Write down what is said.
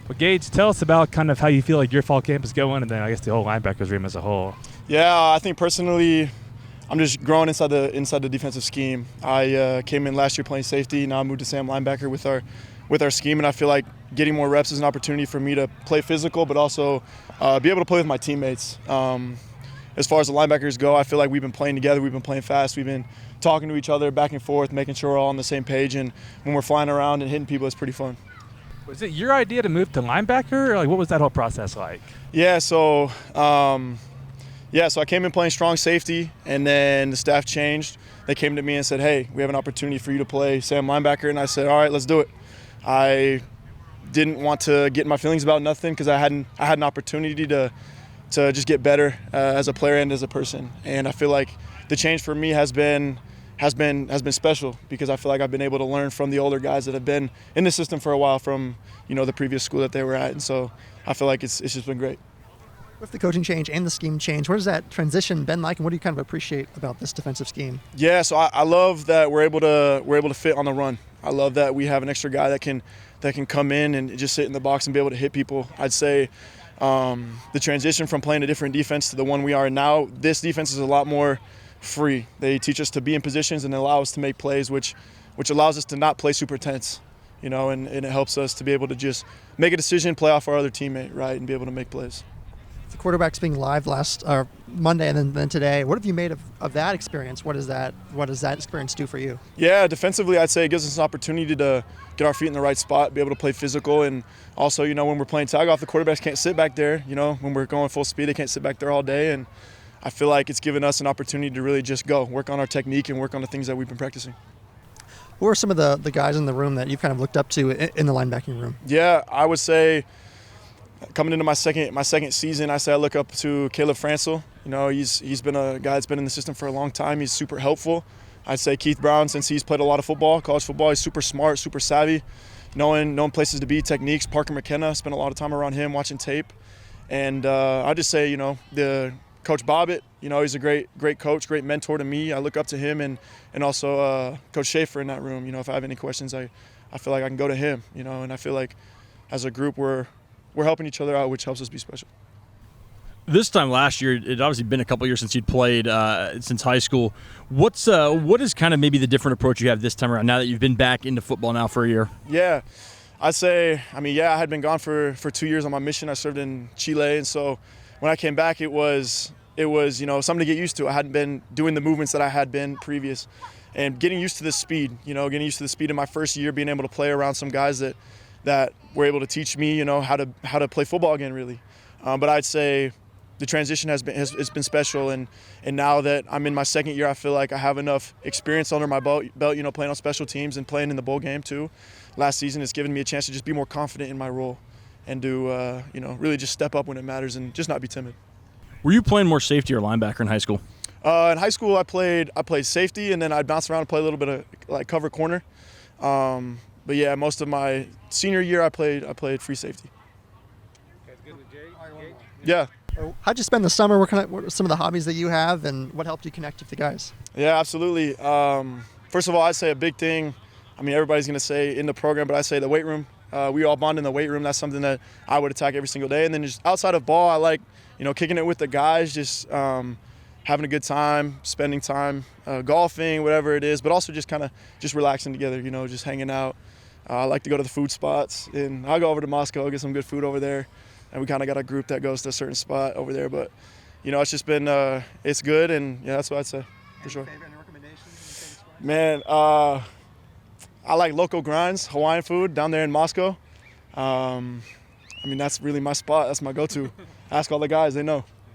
Well, Gage, tell us about kind of how you feel like your fall camp is going, and then I guess the whole linebackers room as a whole. Yeah, I think personally, I'm just growing inside the defensive scheme. I came in last year playing safety. Now I moved to Sam linebacker with our scheme, and I feel like getting more reps is an opportunity for me to play physical, but also be able to play with my teammates. As far as the linebackers go, I feel like we've been playing together. We've been playing fast. We've been talking to each other back and forth, making sure we're all on the same page. And when we're flying around and hitting people, it's pretty fun. Was it your idea to move to linebacker? Or like, what was that whole process like? Yeah, so I came in playing strong safety, and then the staff changed. They came to me and said, hey, we have an opportunity for you to play Sam linebacker. And I said, all right, let's do it. I didn't want to get in my feelings about nothing because I had an opportunity to just get better as a player and as a person. And I feel like the change for me has been special because I feel like I've been able to learn from the older guys that have been in the system for a while from, the previous school that they were at. And so I feel like it's just been great. With the coaching change and the scheme change, what has that transition been like, and what do you kind of appreciate about this defensive scheme? Yeah, so I love that we're able to fit on the run. I love that we have an extra guy that can come in and just sit in the box and be able to hit people. I'd say the transition from playing a different defense to the one we are now, this defense is a lot more free. They teach us to be in positions and allow us to make plays, which allows us to not play super tense, and it helps us to be able to just make a decision, play off our other teammate, right, and be able to make plays. The quarterbacks being live last Monday and then today, what have you made of that experience? What does that experience do for you? Yeah, defensively, I'd say it gives us an opportunity to get our feet in the right spot, be able to play physical, and also, when we're playing tag off, the quarterbacks can't sit back there. When we're going full speed, they can't sit back there all day, and I feel like it's given us an opportunity to really just work on our technique and work on the things that we've been practicing. Who are some of the guys in the room that you've kind of looked up to in the linebacking room? Yeah, I would say coming into my second season, I say I look up to Caleb Francel. He's been a guy that's been in the system for a long time. He's super helpful. I'd say Keith Brown, since he's played a lot of football, college football, he's super smart, super savvy, knowing places to be, techniques. Parker McKenna, spent a lot of time around him watching tape. And I'd just say, the Coach Bobbitt, he's a great coach, great mentor to me. I look up to him and also Coach Schaefer in that room. If I have any questions, I feel like I can go to him, and I feel like as a group we're helping each other out, which helps us be special. This time last year, it obviously been a couple years since you'd played since high school. What is kind of maybe the different approach you have this time around now that you've been back into football now for a year? Yeah, I'd say, I had been gone for 2 years on my mission. I served in Chile, and so when I came back, it was something to get used to. I hadn't been doing the movements that I had been previous, and getting used to the speed. Getting used to the speed in my first year, being able to play around some guys that were able to teach me, how to play football again, really. But I'd say the transition has been special, and now that I'm in my second year, I feel like I have enough experience under my belt, playing on special teams and playing in the bowl game too. Last season, it's given me a chance to just be more confident in my role and do, really just step up when it matters and just not be timid. Were you playing more safety or linebacker in high school? In high school, I played safety, and then I'd bounce around and play a little bit of like cover corner. But yeah, most of my senior year, I played free safety. That's good with Gage? Yeah. How'd you spend the summer? What are some of the hobbies that you have, and what helped you connect with the guys? Yeah, absolutely. First of all, I'd say a big thing. Everybody's going to say in the program, but I say the weight room. We all bond in the weight room. That's something that I would attack every single day. And then just outside of ball, I like, kicking it with the guys, just having a good time, spending time, golfing, whatever it is, but also just kind of just relaxing together, just hanging out. I like to go to the food spots, and I'll go over to Moscow, get some good food over there. And we kind of got a group that goes to a certain spot over there. But, it's just been, it's good, and yeah, that's what I'd say, for sure. Any recommendations? Man, I like local grinds, Hawaiian food down there in Moscow. That's really my spot. That's my go-to. Ask all the guys, they know.